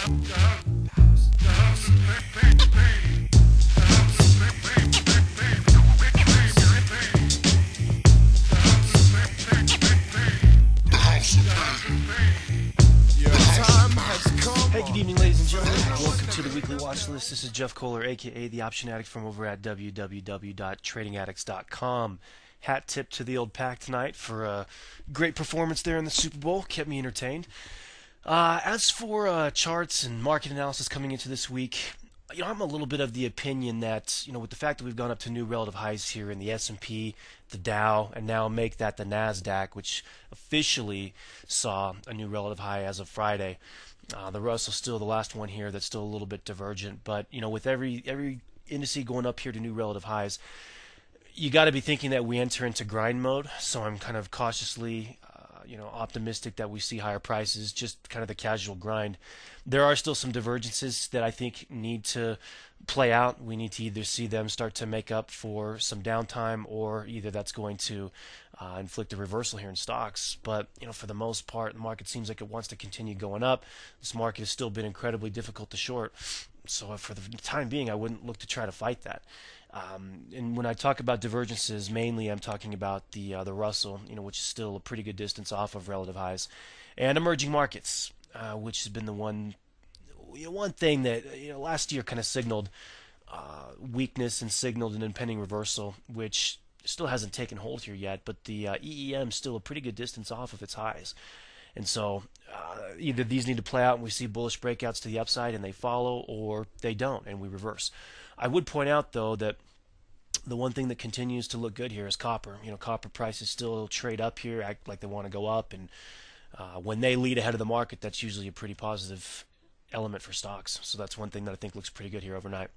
Hey, good evening, ladies and gentlemen. Welcome to the weekly watch list. This is Jeff Kohler, aka the Option Addict, from over at www.tradingaddicts.com. Hat tip to the old pack tonight for a great performance there in the Super Bowl. Kept me entertained. As for charts and market analysis coming into this week, I'm a little bit of the opinion that, with the fact that we've gone up to new relative highs here in the S&P, the Dow, and now make that the NASDAQ, which officially saw a new relative high as of Friday. The Russell still the last one here that's still a little bit divergent, but with every indice going up here to new relative highs, you got to be thinking that we enter into grind mode. So I'm kind of cautiously optimistic that we see higher prices, just kind of the casual grind. There are still some divergences that I think need to play out. We need to either see them start to make up for some downtime, or either that's going to inflict a reversal here in stocks. But for the most part, the market seems like it wants to continue going up. This market has still been incredibly difficult to short. So for the time being, I wouldn't look to try to fight that. And when I talk about divergences, mainly I'm talking about the Russell, which is still a pretty good distance off of relative highs, and emerging markets, which has been the one thing that last year kind of signaled weakness and signaled an impending reversal, which still hasn't taken hold here yet. But the EEM is still a pretty good distance off of its highs. And so either these need to play out and we see bullish breakouts to the upside and they follow, or they don't and we reverse. I would point out, though, that the one thing that continues to look good here is copper. Copper prices still trade up here, act like they want to go up, and when they lead ahead of the market, that's usually a pretty positive element for stocks. So that's one thing that I think looks pretty good here overnight.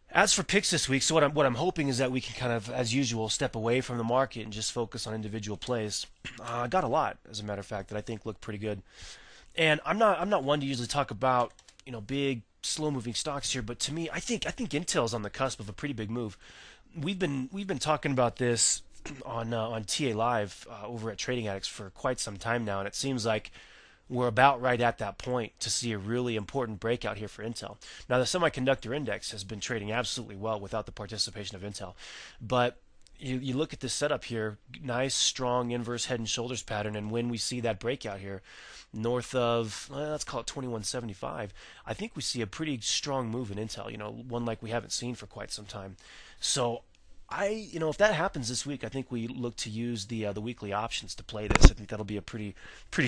As for picks this week, so what I'm hoping is that we can kind of, as usual, step away from the market and just focus on individual plays. I got a lot, as a matter of fact, that I think look pretty good. And I'm not one to usually talk about big slow-moving stocks here, but to me, I think Intel's on the cusp of a pretty big move. We've been talking about this on TA Live over at Trading Addicts for quite some time now, and it seems like we're about right at that point to see a really important breakout here for Intel. Now, the semiconductor index has been trading absolutely well without the participation of Intel, but you look at this setup here, nice, strong inverse head and shoulders pattern, and when we see that breakout here, north of, let's call it 2175, I think we see a pretty strong move in Intel, one like we haven't seen for quite some time. So if that happens this week, I think we look to use the weekly options to play this. I think that'll be a pretty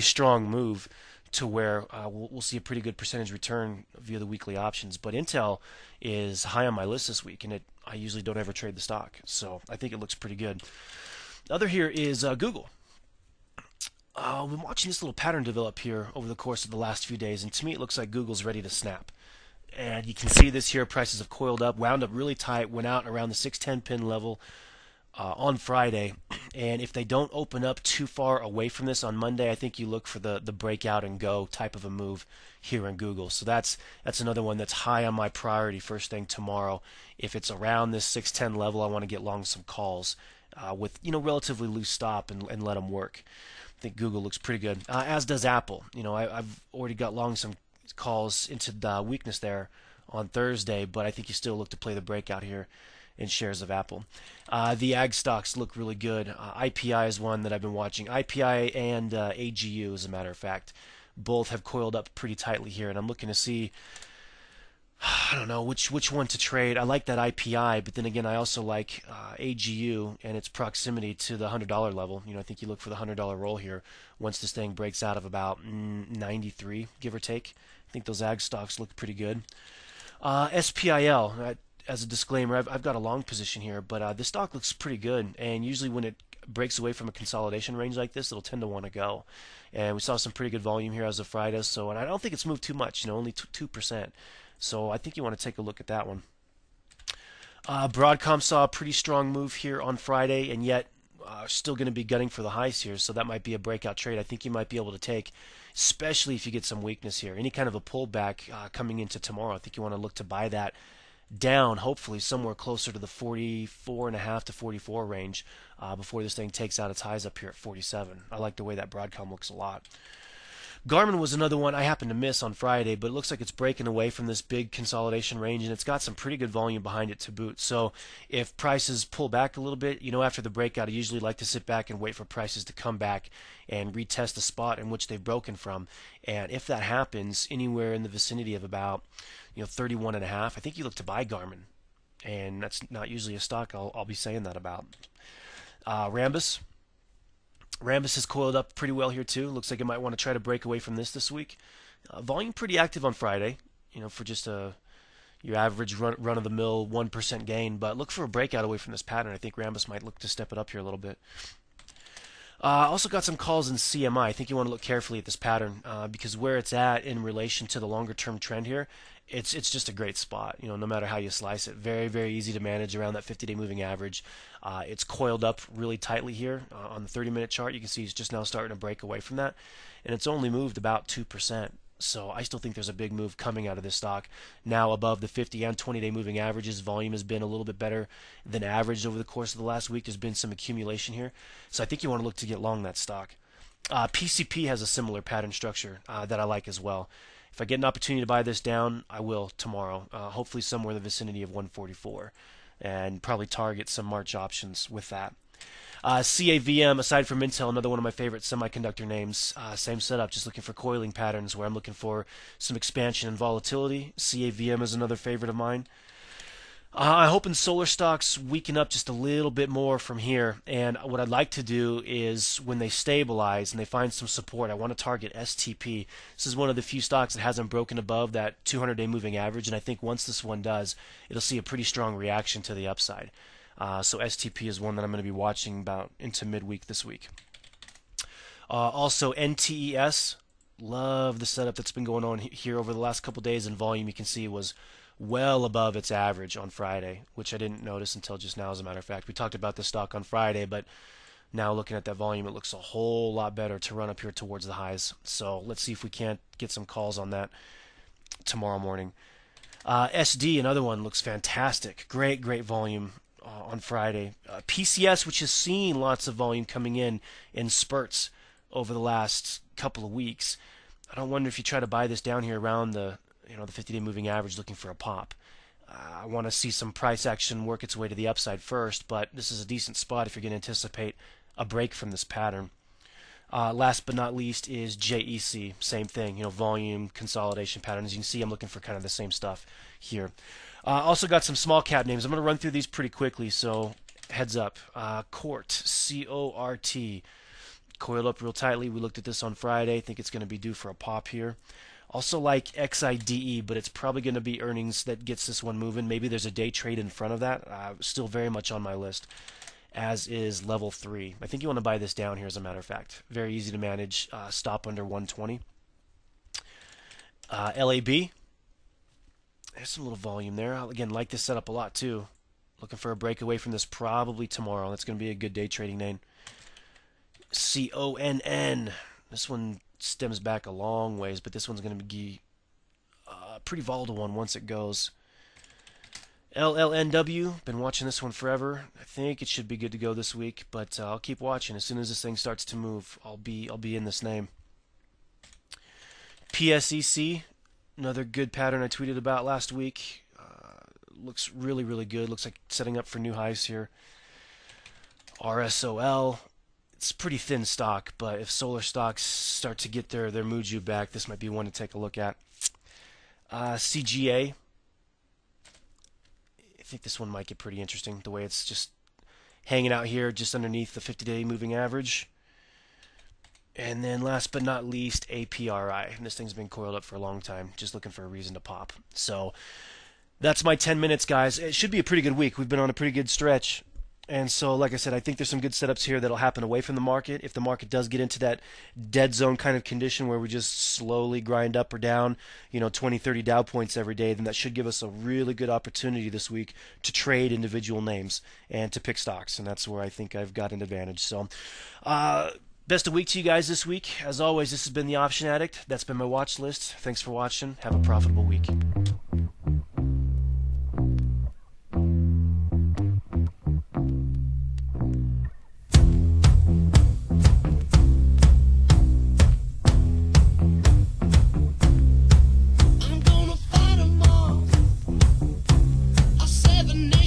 strong move to where we'll see a pretty good percentage return via the weekly options. But Intel is high on my list this week, and I usually don't ever trade the stock, so I think it looks pretty good. The other here is Google. I've been watching this little pattern develop here over the course of the last few days, and to me it looks like Google's ready to snap. And you can see this here, prices have coiled up, wound up really tight, went out around the 610 pin level on Friday. And if they don't open up too far away from this on Monday, I think you look for the breakout and go type of a move here in Google. So that's another one that's high on my priority first thing tomorrow. If it's around this 610 level, I want to get long some calls with relatively loose stop and let them work. I think Google looks pretty good, as does Apple. I've already got long some calls into the weakness there on Thursday, but I think you still look to play the breakout here in shares of Apple. The ag stocks look really good. IPI is one that I've been watching. IPI and AGU, as a matter of fact, both have coiled up pretty tightly here, and I'm looking to see, I don't know which one to trade. I like that IPI, but then again, I also like AGU and its proximity to the $100 level. I think you look for the $100 roll here once this thing breaks out of about 93, give or take. I think those ag stocks look pretty good. SPIL, as a disclaimer, I've got a long position here, but this stock looks pretty good, and usually when it breaks away from a consolidation range like this, it'll tend to want to go. And we saw some pretty good volume here as of Friday, and I don't think it's moved too much, only 2%. So I think you want to take a look at that one. Broadcom saw a pretty strong move here on Friday, and yet still going to be gunning for the highs here, so that might be a breakout trade I think you might be able to take, especially if you get some weakness here. Any kind of a pullback coming into tomorrow, I think you want to look to buy that down, hopefully somewhere closer to the 44.5 to 44 range before this thing takes out its highs up here at 47. I like the way that Broadcom looks a lot. Garmin was another one I happened to miss on Friday, but it looks like it's breaking away from this big consolidation range, and it's got some pretty good volume behind it to boot. So if prices pull back a little bit, after the breakout, I usually like to sit back and wait for prices to come back and retest the spot in which they've broken from. And if that happens anywhere in the vicinity of about 31.5, I think you look to buy Garmin, and that's not usually a stock I'll be saying that about. Rambus. Rambus has coiled up pretty well here too. Looks like it might want to try to break away from this week. Volume pretty active on Friday, for just your average run-of-the-mill 1% gain. But look for a breakout away from this pattern. I think Rambus might look to step it up here a little bit. Also got some calls in CMI. I think you want to look carefully at this pattern because where it's at in relation to the longer-term trend here, it's just a great spot. No matter how you slice it, very, very easy to manage around that 50-day moving average. It's coiled up really tightly here on the 30-minute chart. You can see it's just now starting to break away from that, and it's only moved about 2%. So I still think there's a big move coming out of this stock. Now above the 50 and 20-day moving averages, volume has been a little bit better than average over the course of the last week. There's been some accumulation here. So I think you want to look to get long that stock. PCP has a similar pattern structure that I like as well. If I get an opportunity to buy this down, I will tomorrow. Hopefully somewhere in the vicinity of 144, and probably target some March options with that. CAVM, aside from Intel, another one of my favorite semiconductor names. Same setup, just looking for coiling patterns where I'm looking for some expansion and volatility. CAVM is another favorite of mine. I'm hoping solar stocks weaken up just a little bit more from here. And what I'd like to do is when they stabilize and they find some support, I want to target STP. This is one of the few stocks that hasn't broken above that 200-day moving average. And I think once this one does, it'll see a pretty strong reaction to the upside. So STP is one that I'm going to be watching about into midweek this week. Also NTES, love the setup that's been going on here over the last couple days, and volume you can see was well above its average on Friday, which I didn't notice until just now, as a matter of fact. We talked about this stock on Friday, but now looking at that volume, it looks a whole lot better to run up here towards the highs. So let's see if we can't get some calls on that tomorrow morning. SD, another one, looks fantastic. Great volume on Friday. PCS, which has seen lots of volume coming in spurts over the last couple of weeks. I don't wonder if you try to buy this down here around the 50-day moving average looking for a pop. I want to see some price action work its way to the upside first, but this is a decent spot if you're going to anticipate a break from this pattern. Last but not least is JEC. Same thing, volume consolidation pattern. As you can see, I'm looking for kind of the same stuff here. Also got some small cap names. I'm going to run through these pretty quickly, so heads up. CORT, C-O-R-T, coiled up real tightly. We looked at this on Friday. I think it's going to be due for a pop here. Also like XIDE, but it's probably going to be earnings that gets this one moving. Maybe there's a day trade in front of that. Still very much on my list, as is level 3. I think you want to buy this down here, as a matter of fact. Very easy to manage. Stop under 120. LAB. There's some little volume there. I, again, like this setup a lot too. Looking for a breakaway from this probably tomorrow. That's going to be a good day trading name. CONN. This one stems back a long ways, but this one's going to be a pretty volatile one once it goes. LLNW. Been watching this one forever. I think it should be good to go this week, but I'll keep watching. As soon as this thing starts to move, I'll be in this name. PSEC. Another good pattern I tweeted about last week. Looks really good. Looks like setting up for new highs here. RSOL. It's pretty thin stock, but if solar stocks start to get their mojo back, this might be one to take a look at. CGA. I think this one might get pretty interesting, the way it's just hanging out here just underneath the 50-day moving average. And then last but not least, APRI. And this thing's been coiled up for a long time, just looking for a reason to pop. So that's my 10 minutes, guys. It should be a pretty good week. We've been on a pretty good stretch. And so, like I said, I think there's some good setups here that'll happen away from the market. If the market does get into that dead zone kind of condition where we just slowly grind up or down, 20, 30 Dow points every day, then that should give us a really good opportunity this week to trade individual names and to pick stocks. And that's where I think I've got an advantage. So, best of week to you guys this week. As always, this has been the Option Addict. That's been my watch list. Thanks for watching. Have a profitable week.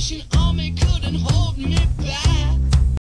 Salvation Army couldn't hold me